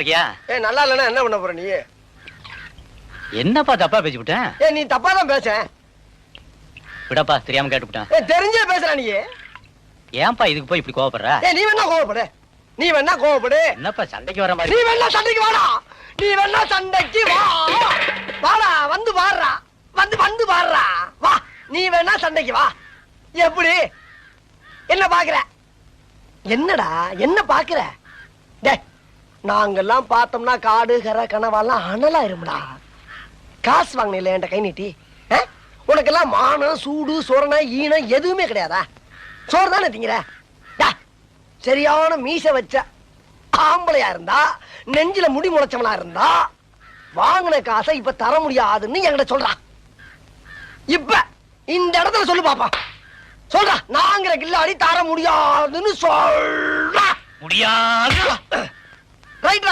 இருக்கியா? நல்லா இல்லைன்னா என்ன பண்ண போற நீ? என்னப்பா தப்பா பேசிவிட்டேன்? நீ தப்பா தான் பேச. விடப்பா, தெரியாம கேட்டுவிட்டேன். தெரிஞ்சே பேசுற நீ. ஏன்பா இதுக்கு போய் இப்படி கோவப்படுற? நீ வேணா கோவப்படு, நீ வேணா கோவப்படு. என்னப்பா சண்டைக்கு வர மாதிரி? நீ வேணா சண்டைக்கு வாடா, நீ வேணா சண்டைக்கு வா. வாடா, வந்து பாடுறா, வந்து பாடுறா, வா. நீ வேணா சண்டைக்கு வா. எப்படி? என்ன பாக்குற? என்னடா என்ன பாக்குற? நாங்கெல்லாம் பார்த்தோம்னா காடு கரை கனவாலாம் அனலா இருமுடா. காசு வாங்கின என்கிட்ட கை நீட்டி. உனக்கெல்லாம் மானம் சூடு சொரணை ஈனம் எதுவுமே கிடையாதா? சோறு தானே திங்கிற? சரியான மீச வச்ச ஆம்பளையா இருந்தா, நெஞ்சில முடி முளைச்சவனா இருந்தா, வாங்கின காசை இப்ப தர முடியாதுன்னு என்கிட்ட சொல்றான். இப்ப இந்த இடத்துல சொல்லு பாப்பா, சொல்றா. நாங்கிற கில்லாடி தர முடியாதுன்னு சொல்றா. முடியாது. ரைட்.